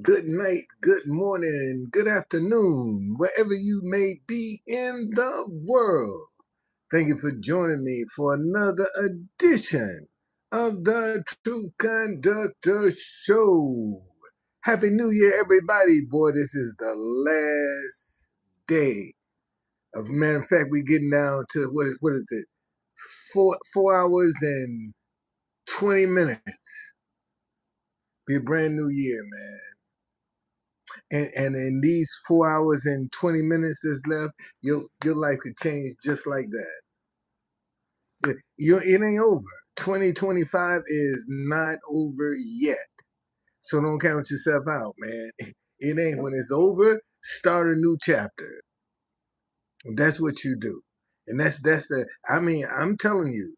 good night, good morning, good afternoon, wherever you may be in the world. Thank you for joining me for another edition of the Truth Conductor Show. Happy New Year, everybody. Boy, this is the last day. Of matter of fact, we're getting down to, what is it? 4 hours and 20 minutes. Be a brand new year, man. And in these 4 hours and 20 minutes that's left, your life could change just like that. It ain't over. 2025 is not over yet. So don't count yourself out, man. It ain't. When it's over, start a new chapter. That's what you do. And I'm telling you,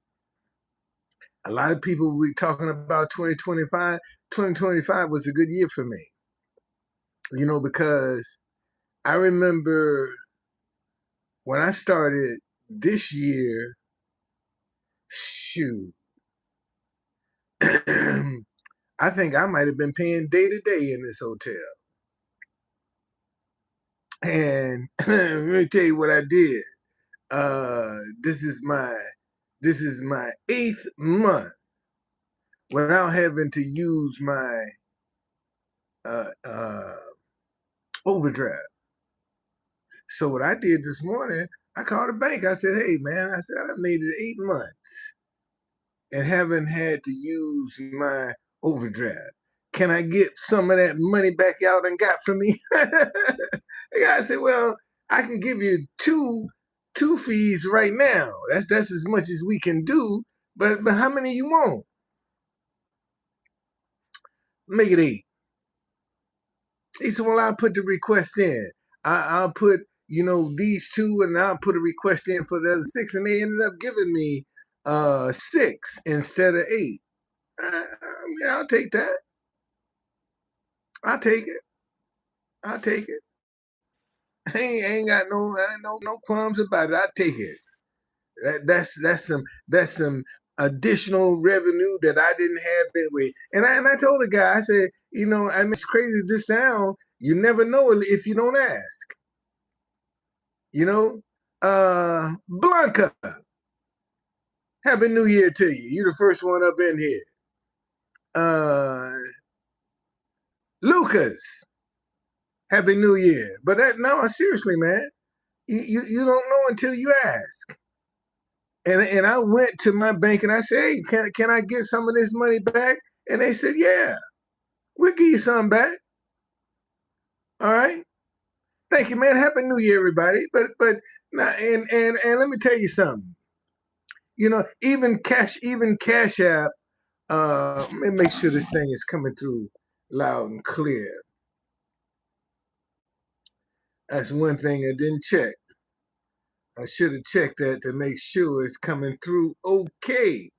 a lot of people we talking about 2025. 2025 was a good year for me. Because I remember when I started this year, shoot, I think I might have been paying day to day in this hotel. And let me tell you what I did. This is my 8th month without having to use my overdraft. So what I did this morning, I called the bank. I said, "Hey, man," I said, "I made it 8 months and haven't had to use my overdraft. Can I get some of that money back out and got for me?" The guy said, "Well, I can give you two fees right now. That's as much as we can do. But how many you want?" "Make it 8." He said, "Well, I'll put the request in. I'll put these 2, and I'll put a request in for the other 6." And they ended up giving me 6 instead of 8. I'll take that. I'll take it. I'll take it. I ain't got no qualms about it. I take it. That's some additional revenue that I didn't have anyway. And I told the guy, I said, it's crazy as this sound, you never know if you don't ask. Blanca, Happy New Year to you. You're the first one up in here. Lucas, Happy New Year. But no, seriously, man, you don't know until you ask. And I went to my bank and I said, "Hey, can I get some of this money back?" And they said, "Yeah, we'll give you some back." All right. Thank you, man. Happy New Year, everybody. But now, and let me tell you something. Even Cash App. Let me make sure this thing is coming through loud and clear. That's one thing I didn't check. I should have checked that to make sure it's coming through okay.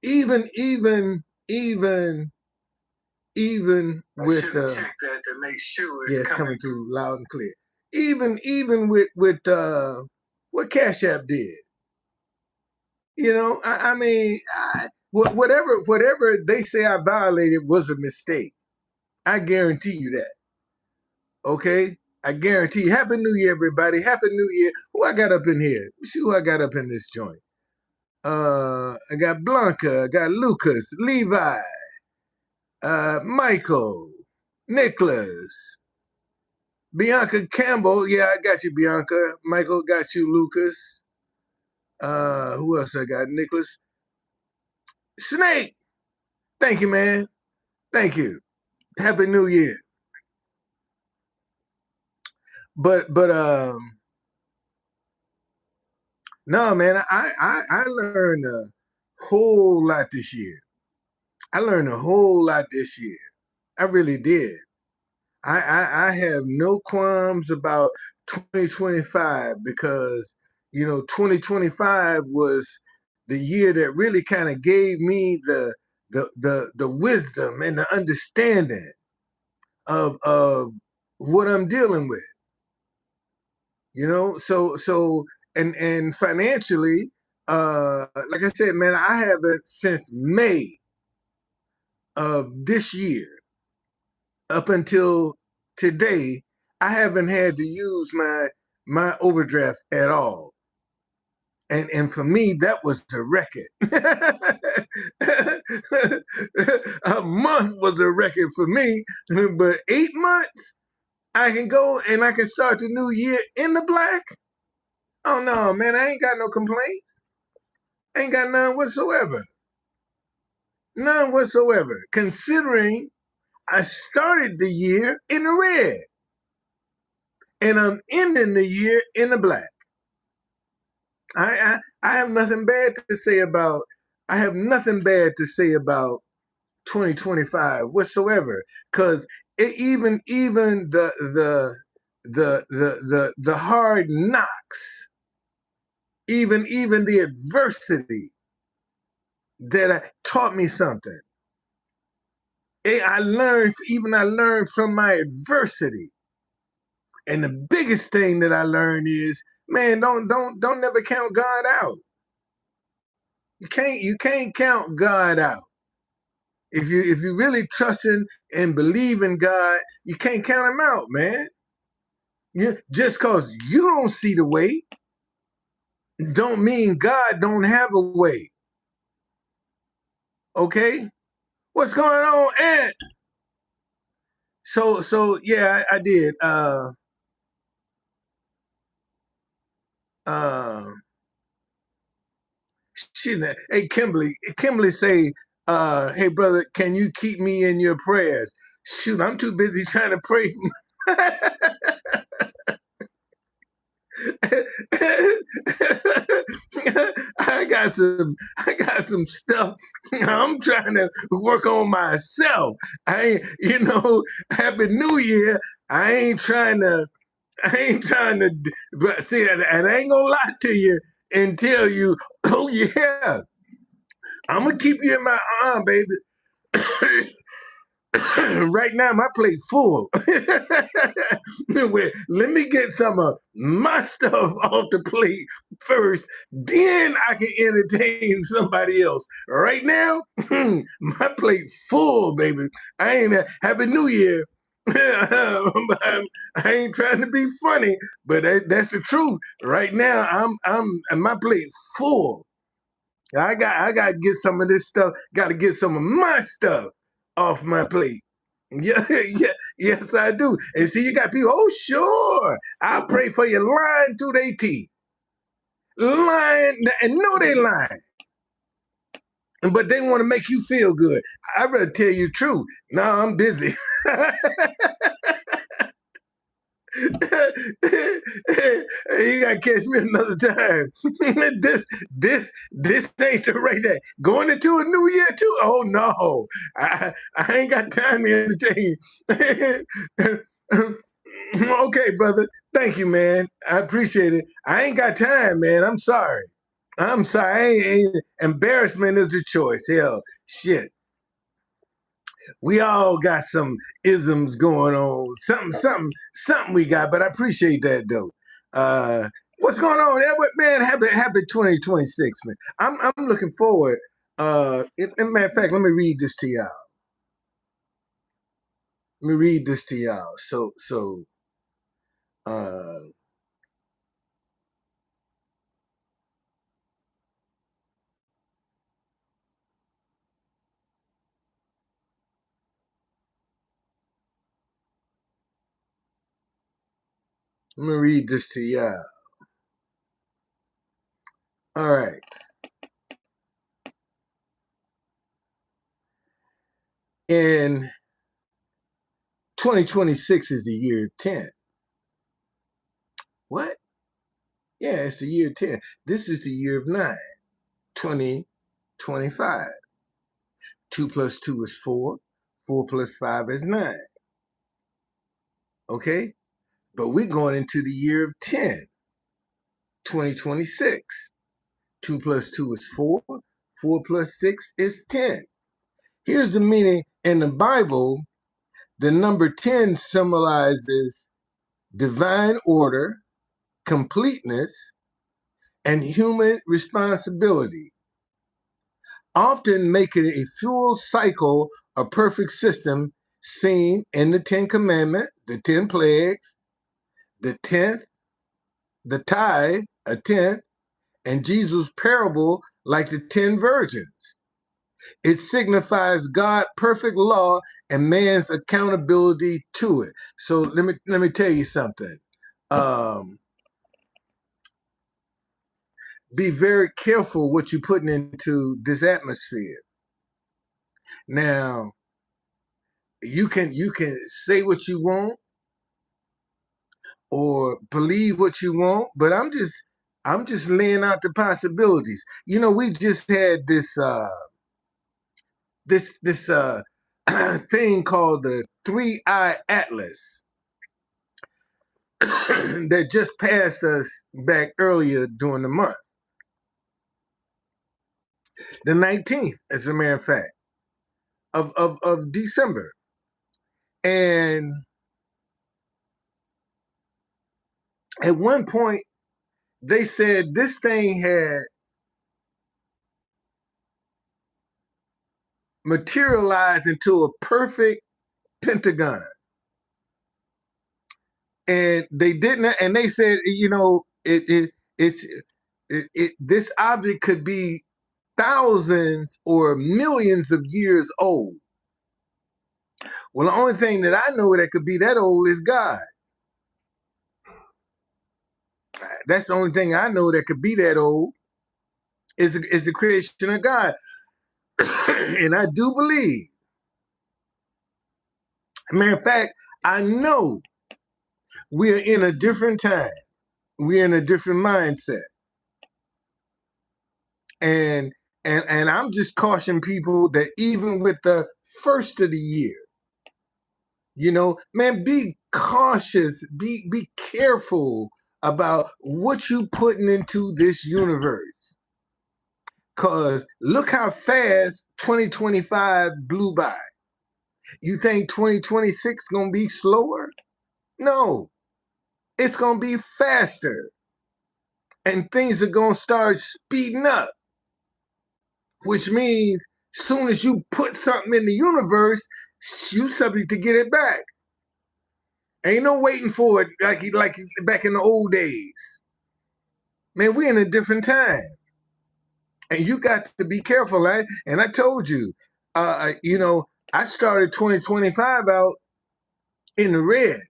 Even with check that to make sure it's coming through loud and clear. Even with what Cash App did. Whatever they say I violated was a mistake. I guarantee you that. Okay? I guarantee you. Happy New Year, everybody. Happy New Year. Who I got up in here? Let's see who I got up in this joint. I got Blanca, I got Lucas, Levi, Michael, Nicholas, Bianca Campbell. Yeah, I got you, Bianca. Michael got you, Lucas. Who else I got? Nicholas. Snake. Thank you, man. Thank you. Happy New Year. But no, man, I learned a whole lot this year. I learned a whole lot this year. I really did. I have no qualms about 2025 because 2025 was the year that really kind of gave me the wisdom and the understanding of what I'm dealing with. So and financially, like I said, man, I haven't since May of this year up until today, I haven't had to use my overdraft at all. And for me, that was a record. A month was a record for me, but 8 months, I can go and I can start the new year in the black. Oh no, man, I ain't got no complaints. Ain't got none whatsoever. None whatsoever. Considering I started the year in the red and I'm ending the year in the black. I have nothing bad to say about I have nothing bad to say about 2025 whatsoever, because even the hard knocks, even the adversity that taught me something. I learned from my adversity. And the biggest thing that I learned is, man, don't never count God out. You can't count God out. If you really trusting and believe in God, you can't count him out, man. Just cause you don't see the way, don't mean God don't have a way. Okay? What's going on, Ant? So yeah, I did. Uh shit, hey Kimberly say, hey brother, can you keep me in your prayers? Shoot, I'm too busy trying to pray. I got some stuff I'm trying to work on myself. Happy New Year. I ain't trying to but see, and I ain't gonna lie to you and tell you, oh yeah, I'm gonna keep you in my arm, baby. Right now my plate full. Let me get some of my stuff off the plate first, then I can entertain somebody else. Right now, my plate full, baby. I ain't Happy New Year. I ain't trying to be funny, but that's the truth. Right now, I'm my plate full. I got to get some of this stuff. Got to get some of my stuff off my plate. Yeah, yeah, yes, I do. And see, you got people. Oh, sure, I'll pray for you, lying to their teeth, lying, and know they lying, but they want to make you feel good. I'd rather tell you the truth. No, I'm busy. You gotta catch me another time. this ain't the right day. Going into a new year too. Oh no, I ain't got time to entertain. Okay, brother. Thank you, man. I appreciate it. I ain't got time, man. I'm sorry. I'm sorry. Embarrassment is a choice. Hell, shit. We all got some isms going on. Something we got, but I appreciate that though. What's going on, Edward? Man, happy 2026, man. I'm looking forward. Matter of fact, let me read this to y'all. Let me read this to y'all. So let me read this to y'all. All right. In 2026 is the year 10. What? Yeah, it's the year 10. This is the year of 9. 2025. 2 plus 2 is 4. 4 plus 5 is 9. Okay? But we're going into the year of 10. 2026. 2 plus 2 is 4. 4 plus 6 is 10. Here's the meaning in the Bible. The number 10 symbolizes divine order, completeness, and human responsibility. often making a full cycle a perfect system seen in the 10 Commandments, the 10 plagues, the 10th, the tithe, a tenth, and Jesus' parable like the 10 virgins. It signifies God's perfect law and man's accountability to it. So let me tell you something. Be very careful what you're putting into this atmosphere. Now, you can say what you want or believe what you want, but I'm just laying out the possibilities. You know, we just had this thing called the 3-Eye Atlas that just passed us back earlier during the month. The 19th, as a matter of fact, of December. And at one point, they said this thing had materialized into a perfect pentagon. And they didn't, and they said, you know, this object could be thousands or millions of years old. Well, the only thing that I know that could be that old is God. That's the only thing I know that could be that old is the creation of God. And I do believe, matter of fact, I know we're in a different time. We're in a different mindset. And I'm just cautioning people that even with the first of the year, you know, man, be cautious, be careful about what you putting into this universe. Cause look how fast 2025 blew by. You think 2026 gonna be slower? No, it's gonna be faster. And things are gonna start speeding up. Which means soon as you put something in the universe, you subject to get it back. Ain't no waiting for it like back in the old days. Man, we're in a different time. And you got to be careful, right? And I told you, you know, I started 2025 out in the red.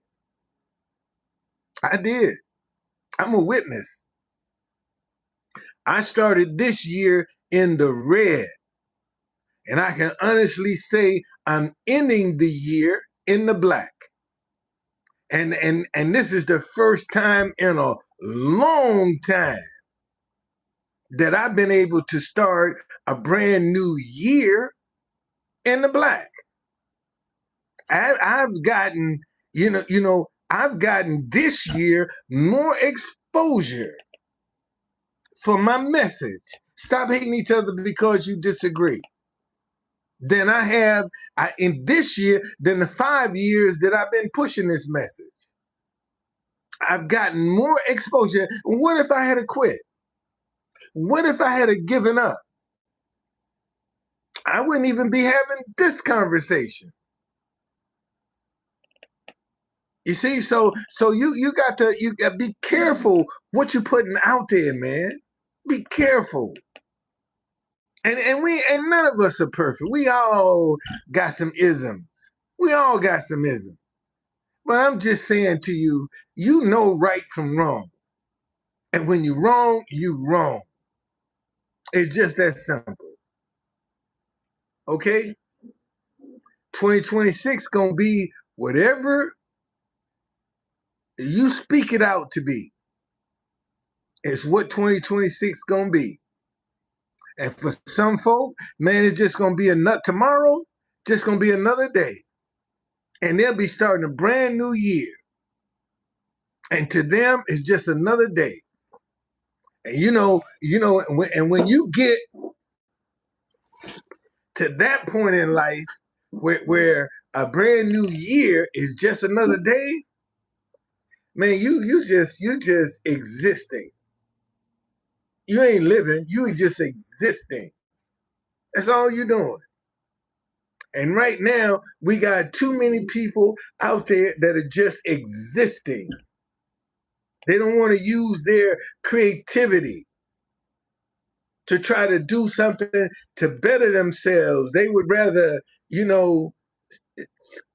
I did. I'm a witness. I started this year in the red. And I can honestly say I'm ending the year in the black. And this is the first time in a long time that I've been able to start a brand new year in the black. I've gotten, I've gotten this year more exposure for my message. Stop hating each other because you disagree. Than I have in this year than the 5 years that I've been pushing this message. I've gotten more exposure. What if I had quit? What if I had given up? I wouldn't even be having this conversation. You see, so you got to be careful what you're putting out there, man. Be careful. And none of us are perfect. We all got some isms. We all got some isms. But I'm just saying to you, you know right from wrong. And when you're wrong, you're wrong. It's just that simple. Okay? 2026 gonna be whatever you speak it out to be. It's what 2026 gonna be. And for some folk, man, it's just gonna be tomorrow, just gonna be another day. And they'll be starting a brand new year. And to them, it's just another day. And when you get to that point in life where a brand new year is just another day, man, you just existing. You ain't living, you just existing. That's all you're doing. And right now, we got too many people out there that are just existing. They don't want to use their creativity to try to do something to better themselves. They would rather,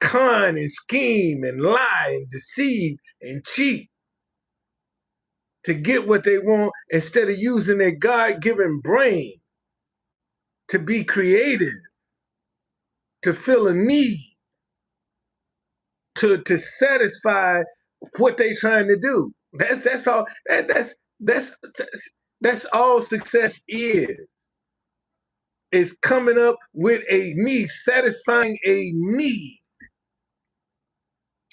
con and scheme and lie and deceive and cheat to get what they want instead of using their God-given brain to be creative, to fill a need, to satisfy what they're trying to do. That's all. That's all success is coming up with a need, satisfying a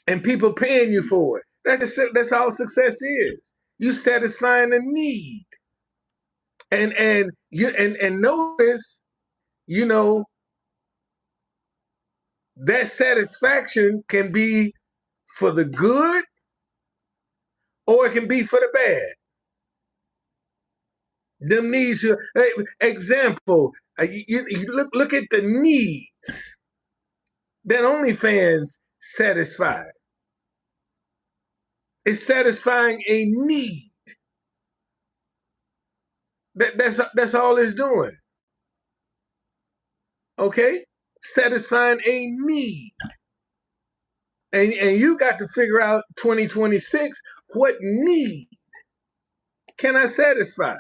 and people paying you for it. That's all success is. You satisfying a need, and notice, that satisfaction can be for the good or it can be for the bad. Them needs. Example, you look at the needs that OnlyFans satisfy. It's satisfying a need. That's all it's doing. Okay, satisfying a need. And you got to figure out 2026, what need can I satisfy?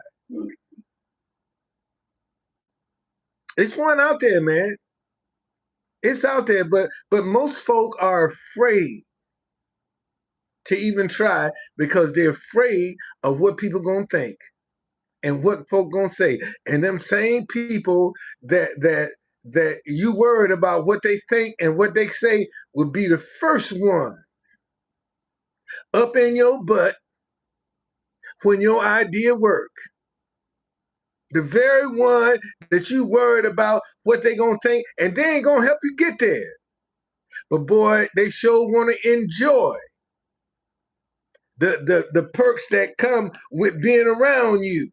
It's one out there, man. It's out there, but most folk are afraid to even try because they're afraid of what people gonna think and what folk gonna say. And them same people that you worried about what they think and what they say would be the first one up in your butt when your idea work. The very one that you worried about what they gonna think, and they ain't gonna help you get there. But boy, they sure want to enjoy the perks that come with being around you.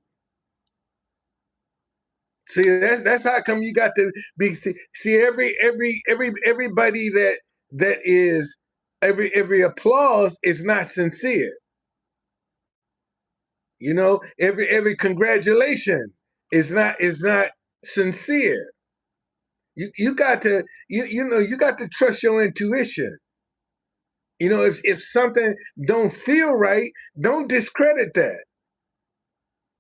See, that's how come you got to be. See everybody that is every applause is not sincere. Every congratulation is not sincere. You got to you got to trust your intuition. If something don't feel right, don't discredit that.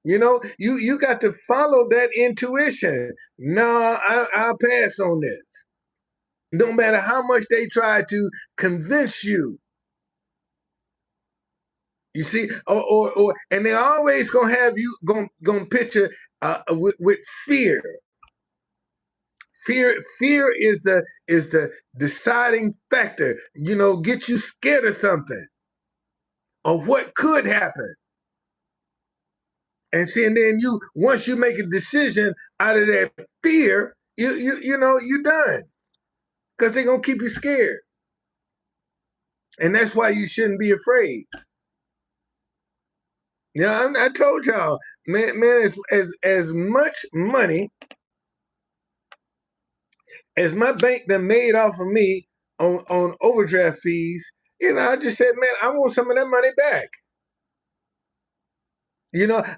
You got to follow that intuition. No, I'll pass on this. No matter how much they try to convince you. You see, and they're always gonna have you gonna picture with fear. Fear is the deciding factor. Get you scared of something, of what could happen. And see, and then once you make a decision out of that fear, you're done, because they're gonna keep you scared, and that's why you shouldn't be afraid. I told y'all, man, as much money as my bank done made off of me on overdraft fees, I just said, man, I want some of that money back.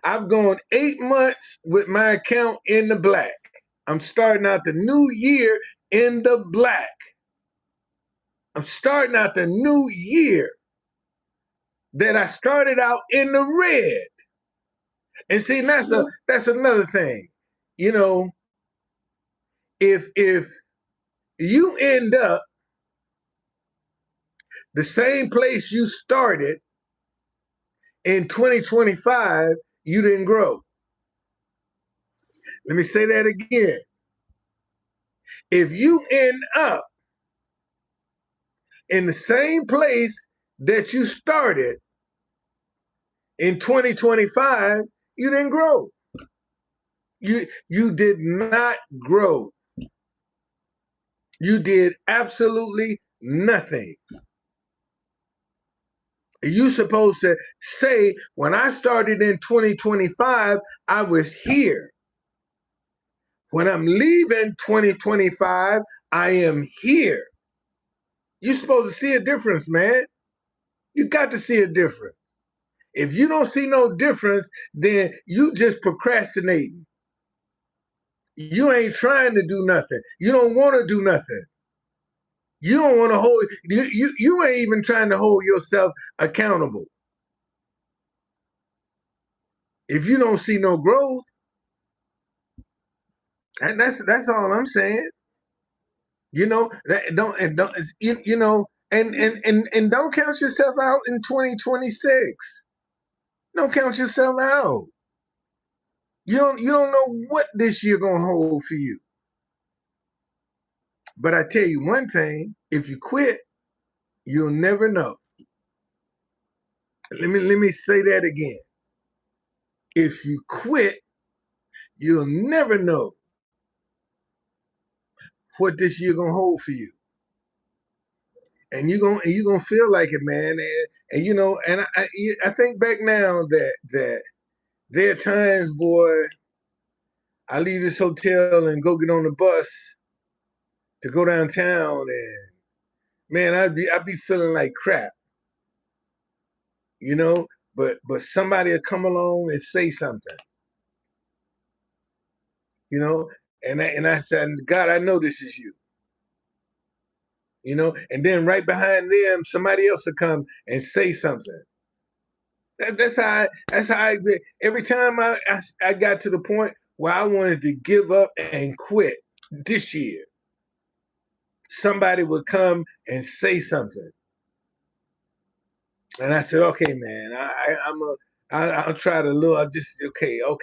I've gone 8 months with my account in the black. I'm starting out the new year in the black. I'm starting out the new year that I started out in the red. And see, that's another thing. If you end up the same place you started in 2025, you didn't grow. Let me say that again. If you end up in the same place that you started in 2025, you didn't grow. You did not grow. You did absolutely nothing. You supposed to say, when I started in 2025, I was here. When I'm leaving 2025, I am here. You're supposed to see a difference, man. You got to see a difference. If you don't see no difference, then you just procrastinating. You ain't trying to do nothing. You don't want to do nothing. You don't want to hold you ain't even trying to hold yourself accountable. If you don't see no growth, and that's all I'm saying. You know, that don't you know, and don't count yourself out in 2026. Don't count yourself out. You don't know what this year gonna hold for you. But I tell you one thing, if you quit, you'll never know. Let me say that again. If you quit, you'll never know what this year gonna hold for you. And you're gonna feel like it, man. And you know, and I think back now that there are times, boy, I leave this hotel and go get on the bus to go downtown, and man, I'd be feeling like crap, you know. But somebody will come along and say something, you know, and I said, God, I know this is you, you know. And then right behind them, somebody else will come and say something. That's how every time I got to the point where I wanted to give up and quit this year, somebody would come and say something. And I said, okay, man, I'll try to look. I'll just, okay. All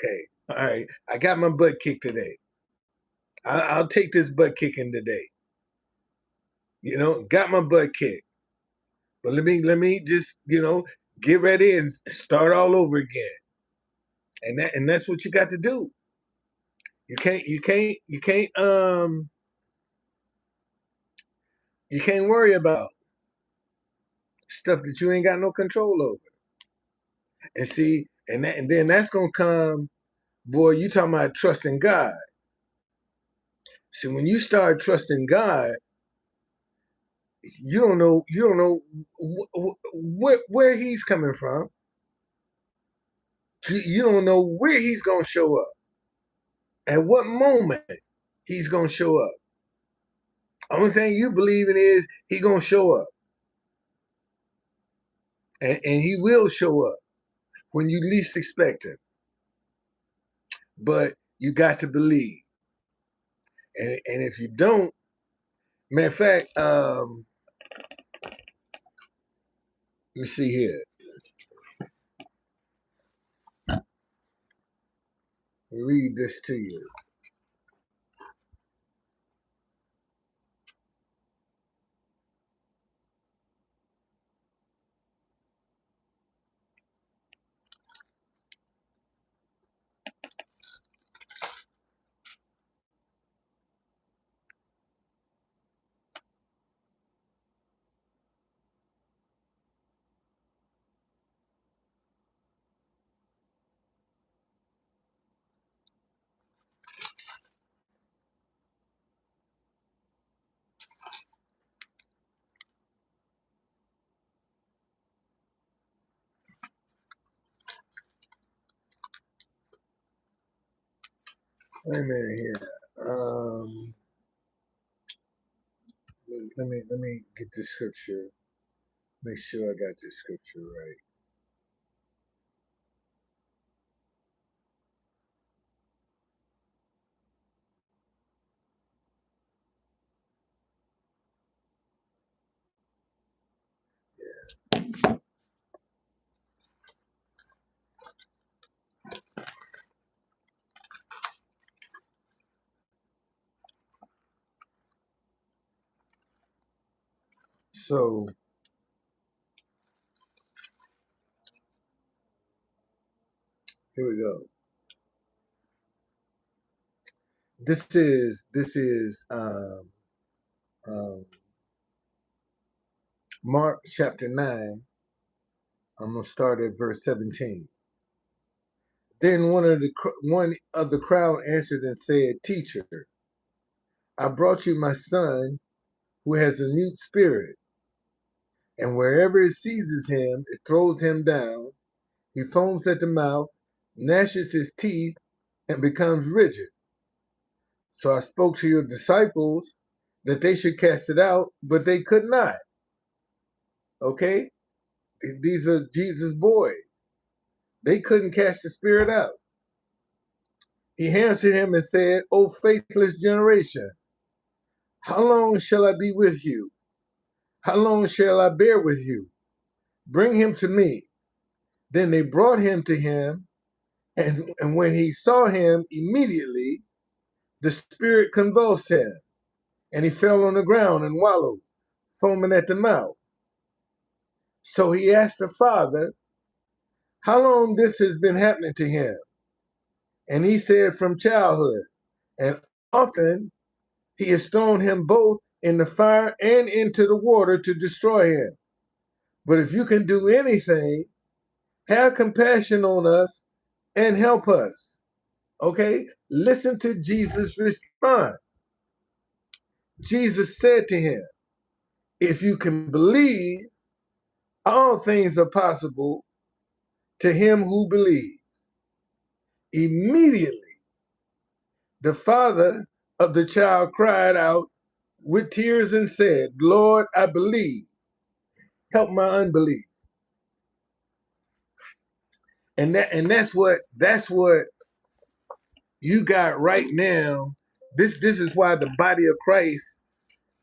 right. I got my butt kicked today. I'll take this butt kicking today. You know, got my butt kicked. But let me just, get ready and start all over again. And that's what you got to do. You can't worry about stuff that you ain't got no control over. And see, and then that's gonna come, boy, you talking about trusting God. See, when you start trusting God, you don't know where he's coming from. You don't know where he's gonna show up. At what moment he's gonna show up. Only thing you believe in is he gonna show up. And he will show up when you least expect him. But you got to believe. And if you don't, matter of fact, let me see here. Let me read this to you. Wait a minute here. Let me get the scripture. Make sure I got the scripture right. So here we go. This is um, Mark chapter 9. I'm gonna start at verse 17. Then one of the crowd answered and said, Teacher, I brought you my son who has a mute spirit, and wherever it seizes him, it throws him down. He foams at the mouth, gnashes his teeth, and becomes rigid. So I spoke to your disciples that they should cast it out, but they could not. Okay? These are Jesus' boys. They couldn't cast the spirit out. He answered him and said, O faithless generation, how long shall I be with you? How long shall I bear with you? Bring him to me. Then they brought him to him, and when he saw him, immediately the spirit convulsed him, and he fell on the ground and wallowed, foaming at the mouth. So he asked the father, how long this has been happening to him? And he said, from childhood. And often he has thrown him both in the fire and into the water to destroy him. But if you can do anything, have compassion on us and help us. Okay? Listen to Jesus' response. Jesus said to him, if you can believe, all things are possible to him who believes. Immediately, the father of the child cried out with tears and said, Lord, I believe. Help my unbelief. And that's what you got right now. This is why the body of Christ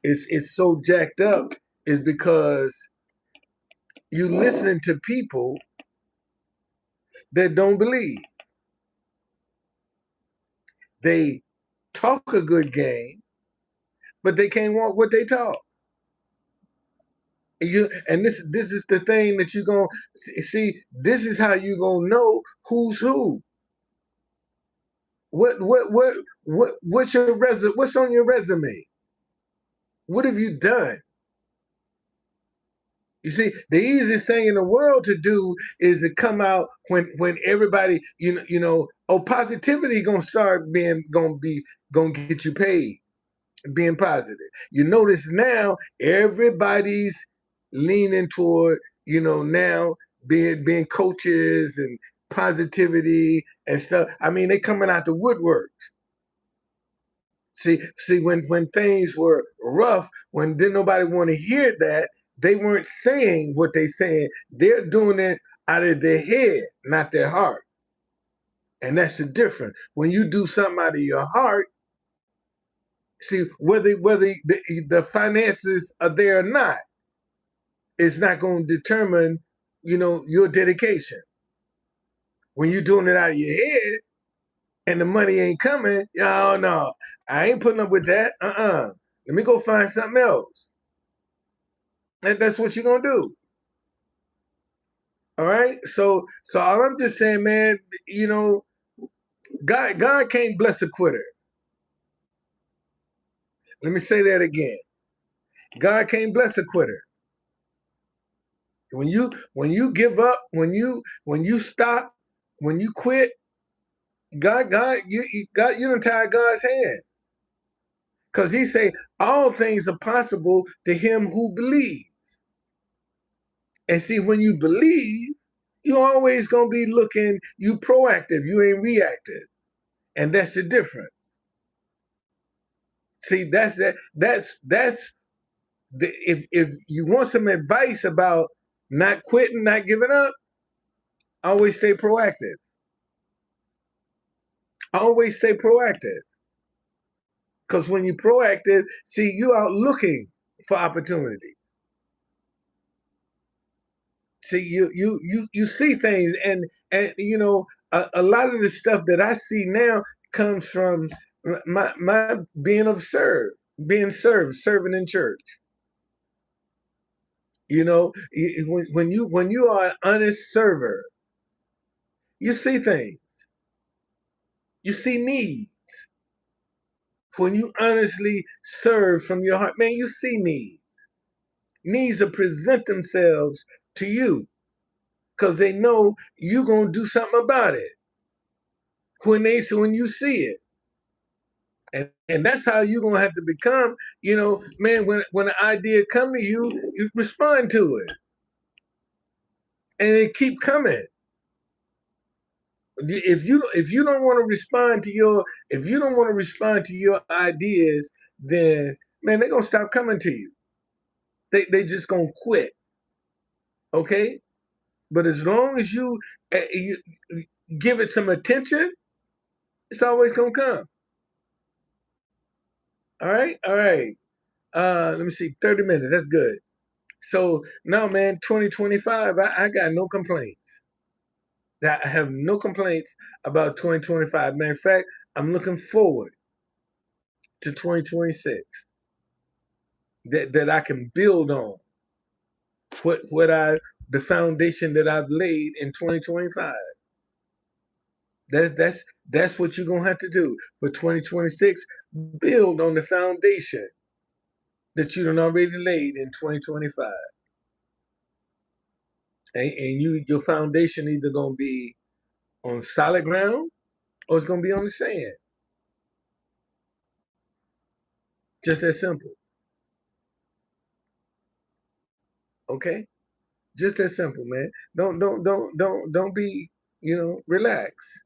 is so jacked up, is because you listening to people that don't believe. They talk a good game, but they can't walk what they talk. And this is the thing that you're gonna see. This is how you're gonna know who's who. What's your what's on your resume? What have you done? You see, the easiest thing in the world to do is to come out when everybody, positivity gonna get you paid, being positive. You notice now everybody's leaning toward, now being coaches and positivity and stuff. I mean, they coming out the woodwork. See, when things were rough, when didn't nobody want to hear that, they weren't saying what they saying. They're doing it out of their head, not their heart. And that's the difference. When you do something out of your heart, see, whether the finances are there or not, it's not going to determine, your dedication. When you're doing it out of your head and the money ain't coming, oh no, I ain't putting up with that. Let me go find something else. And that's what you're gonna do. All right. So all I'm just saying, man, God can't bless a quitter. Let me say that again. God can't bless a quitter. When you give up, when you stop, when you quit, God, you don't tie God's hand. Because he say all things are possible to him who believes. And see, when you believe, you're always gonna be looking, you proactive, you ain't reactive. And that's the difference. See, that's if you want some advice about not quitting, not giving up, always stay proactive. Always stay proactive. Because when you're proactive, see, you out looking for opportunity. See, you see things, and a lot of the stuff that I see now comes from my being serving in church. When you are an honest server, you see things, you see needs. When you honestly serve from your heart, man, you see needs. Needs to present themselves to you because they know you're going to do something about it. when you see it. And that's how you're gonna have to become, man, when an idea come to you, you respond to it. And it keep coming. If you don't want to respond to your ideas, then man, they're gonna stop coming to you. They just gonna quit. Okay? But as long as you give it some attention, it's always gonna come. All right, all right. Let me see, 30 minutes. That's good. So now, man, 2025, I got no complaints. I have no complaints about 2025. Matter of fact, I'm looking forward to 2026 that I can build on the foundation that I've laid in 2025. That's what you're gonna have to do for 2026. Build on the foundation that you done already laid in 2025. And your foundation either gonna be on solid ground or it's gonna be on the sand. Just that simple. Okay? Just that simple, man. Don't be, relax.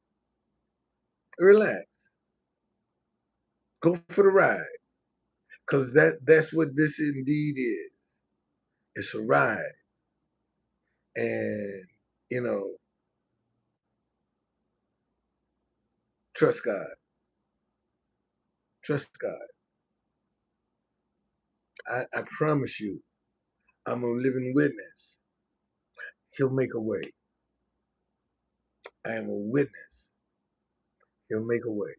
Relax. Go for the ride. Cause that's what this indeed is. It's a ride. And, you know, trust God. Trust God. I promise you, I'm a living witness. He'll make a way. I am a witness. He'll make a way.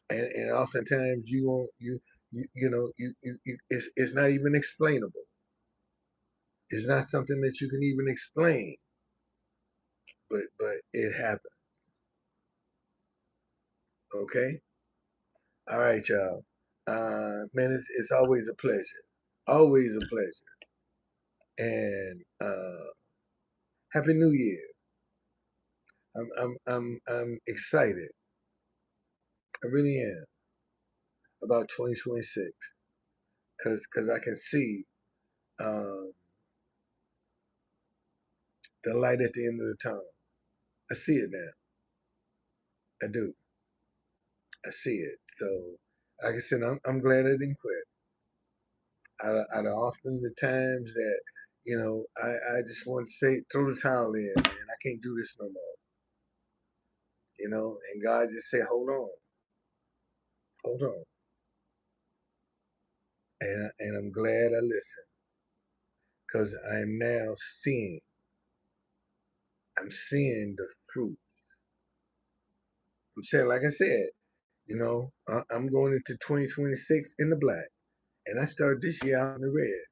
And oftentimes you won't it's not even explainable. It's not something that you can even explain. But it happened. Okay? All right, y'all. Man, it's always a pleasure. Always a pleasure. And Happy New Year. I'm excited. I really am about 2026 because I can see um, the light at the end of the tunnel. I see it now. I do. I see it. So, like I said, I'm glad I didn't quit. Out of often the times that I just want to say throw the towel in, man. I can't do this no more. And God just say, hold on, and I'm glad I listened because I'm now seeing. I'm seeing the fruit. Like I said, I'm going into 2026 in the black, and I started this year out in the red.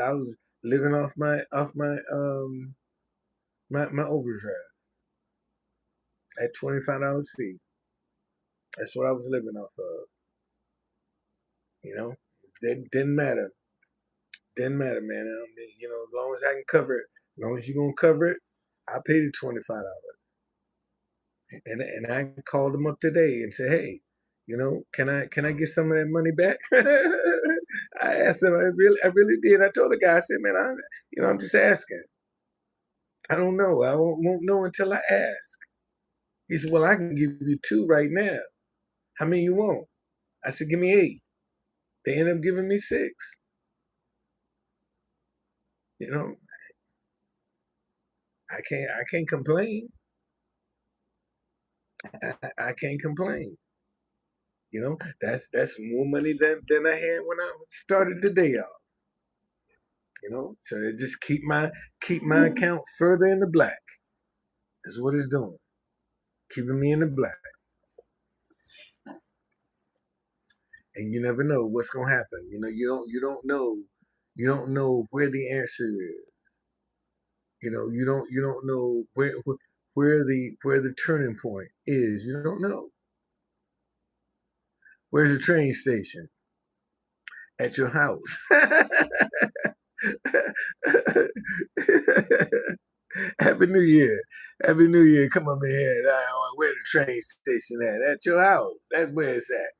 I was living off my overdraft at $25 fee. That's what I was living off of. That didn't matter. Didn't matter, man. I mean, as long as I can cover it, as long as you're gonna cover it, I paid the $25. And I called them up today and said, hey, can I get some of that money back? I asked him, I really did. I told the guy, I said, man, I'm just asking. I don't know. I won't know until I ask. He said, well, I can give you 2 right now. How many you want? I said, give me 8. They ended up giving me 6. You know, I can't complain. I can't complain. That's more money than I had when I started the day off. So it just keep my account further in the black. Is what it's doing. Keeping me in the black. And you never know what's gonna happen. You don't know where the answer is. You don't know where the turning point is. You don't know. Where's the train station? At your house. Happy New Year. Happy New Year. Come up in here. Where the train station at? At your house. That's where it's at.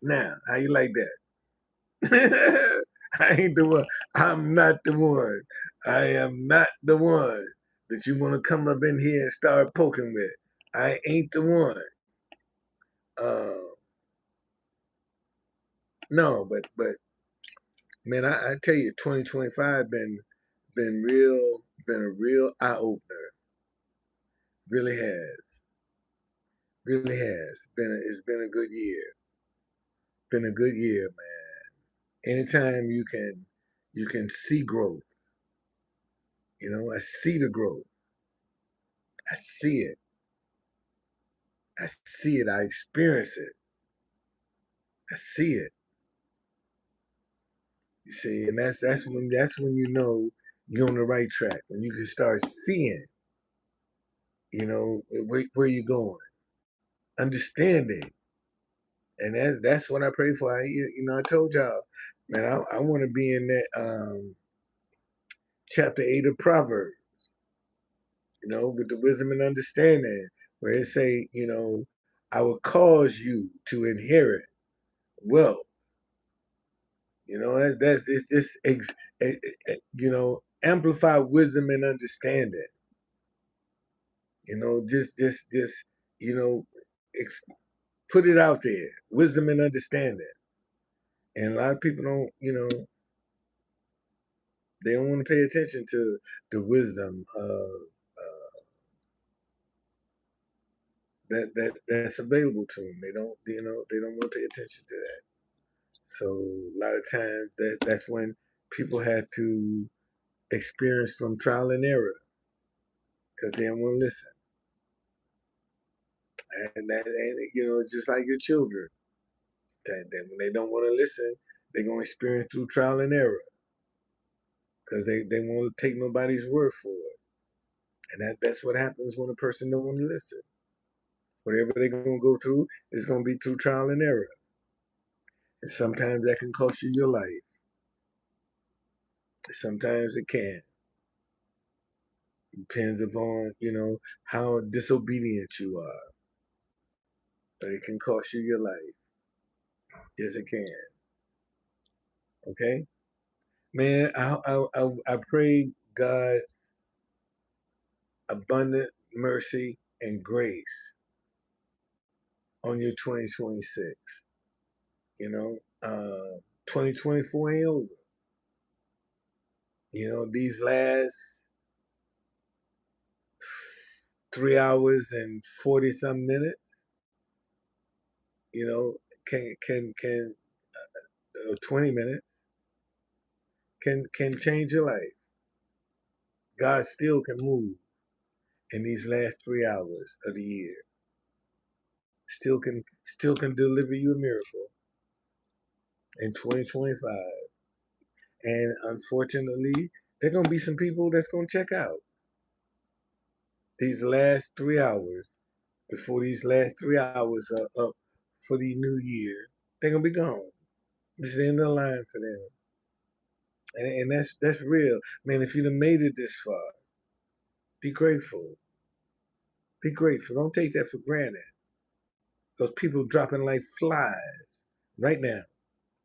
Now, how you like that? I ain't the one. I'm not the one. I am not the one that you want to come up in here and start poking with. I ain't the one. No, but man, I tell you, 2025 been a real eye opener. Really has, really has. It's been a good year. Been a good year, man. Anytime you can see growth. You know, I see the growth. I see it. I see it. I experience it. I see it. You see, and that's when you know you're on the right track. When you can start seeing, you know, where you're going, understanding, and that's what I pray for. You know, I told y'all, man, I want to be in that chapter 8 of Proverbs. You know, with the wisdom and understanding, where it say, you know, I will cause you to inherit wealth. You know, that's it's just you know, amplify wisdom and understanding. You know, just you know, ex- put it out there, wisdom and understanding. And a lot of people don't, you know, they don't want to pay attention to the wisdom that's available to them. They don't, you know, they don't want to pay attention to that. So a lot of times that's when people have to experience from trial and error because they don't want to listen. And that, and you know, it's just like your children. That when they don't want to listen, they're gonna experience through trial and error because they won't take nobody's word for it. And that's what happens when a person don't want to listen. Whatever they're gonna go through is gonna be through trial and error. And sometimes that can cost you your life. Sometimes it can. Depends upon, you know, how disobedient you are. But it can cost you your life. Yes, it can. Okay? Man, I pray God's abundant mercy and grace on your 2026. You know, 2024 ain't over. You know, these last 3 hours and 40 some minutes, you know, can 20 minutes can change your life. God still can move in these last 3 hours of the year. Still can deliver you a miracle in 2025. And unfortunately, there are gonna be some people that's gonna check out these last 3 hours before these last 3 hours are up for the new year. They're gonna be gone. This is the end of the line for them. And that's real. Man, if you'd have made it this far, be grateful. Be grateful. Don't take that for granted. Those people dropping like flies right now,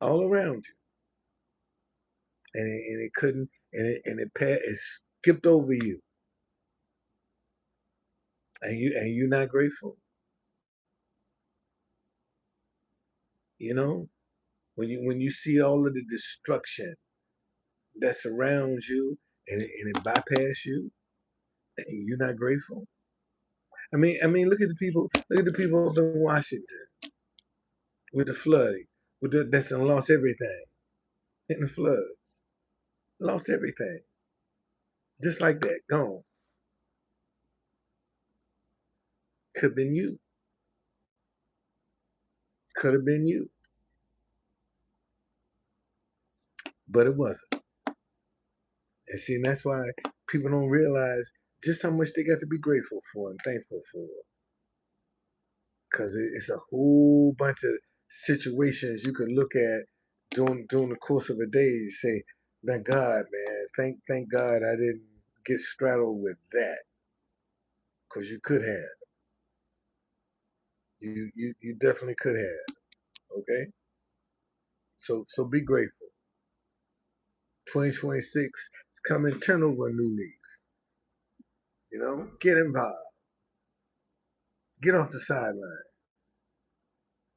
all around you. And it couldn't it skipped over you. And you're not grateful. You know? When you see all of the destruction that surrounds you and it bypass you, and you're not grateful. I mean, look at the people up in Washington with the flood, that's lost everything in the floods, lost everything, just like that, gone. Could have been you. Could have been you, but it wasn't. And see, and that's why people don't realize just how much they got to be grateful for and thankful for. Because it's a whole bunch of situations you could look at during the course of a day. You say, "Thank God, man. Thank God I didn't get straddled with that, because you could have. You definitely could have. Okay? So be grateful. 2026 is coming. Turn over a new leaf. Get involved. Get off the sideline.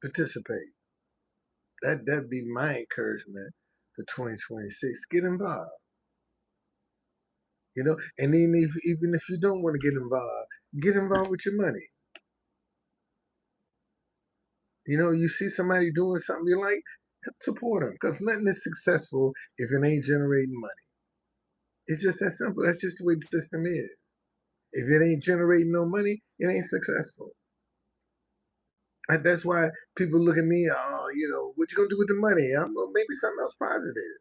Participate. That'd be my encouragement for 2026. Get involved. And even if you don't want to get involved with your money. You see somebody doing something you like, support them, because nothing is successful if it ain't generating money. It's just that simple. That's just the way the system is. If it ain't generating no money, it ain't successful. And that's why people look at me, what you gonna do with the money? I'm gonna maybe something else positive.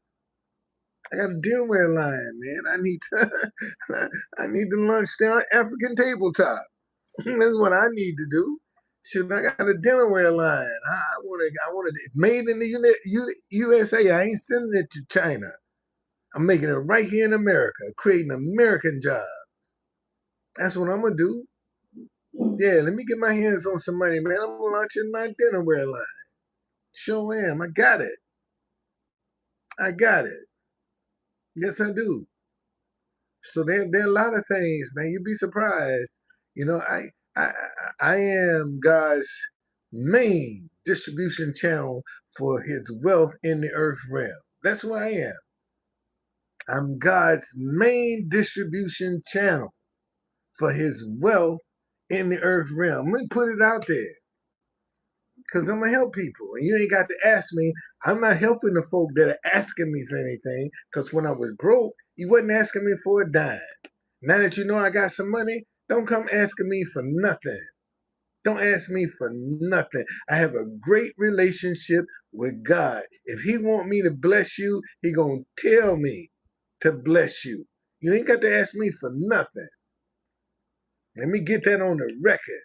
I got a dinnerware line, man. I need to launch down African tabletop. That's what I need to do. Shit, I got a dinnerware line. I want it made in the USA. I ain't sending it to China. I'm making it right here in America, creating American jobs. That's what I'm gonna do. Yeah, let me get my hands on some money, man. I'm launching my dinnerware line. Sure am. I got it. I got it. Yes, I do. So there are a lot of things, man. You'd be surprised. I I am God's main distribution channel for His wealth in the earth realm. That's who I am. I'm God's main distribution channel for His wealth in the earth realm. Let me put it out there, because I'm gonna help people, and you ain't got to ask me. I'm not helping the folk that are asking me for anything, because when I was broke, you wasn't asking me for a dime. Now that you know I got some money, don't come asking me for nothing. Don't ask me for nothing. I have a great relationship with God. If He want me to bless you, He gonna tell me to bless you. You ain't got to ask me for nothing. Let me get that on the record.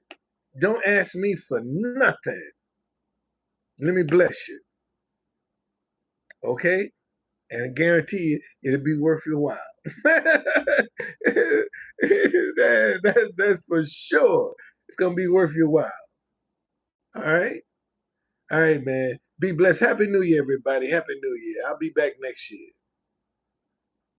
Don't ask me for nothing. Let me bless you. Okay? And I guarantee you, it'll be worth your while. That's for sure. It's going to be worth your while. All right? All right, man. Be blessed. Happy New Year, everybody. Happy New Year. I'll be back next year.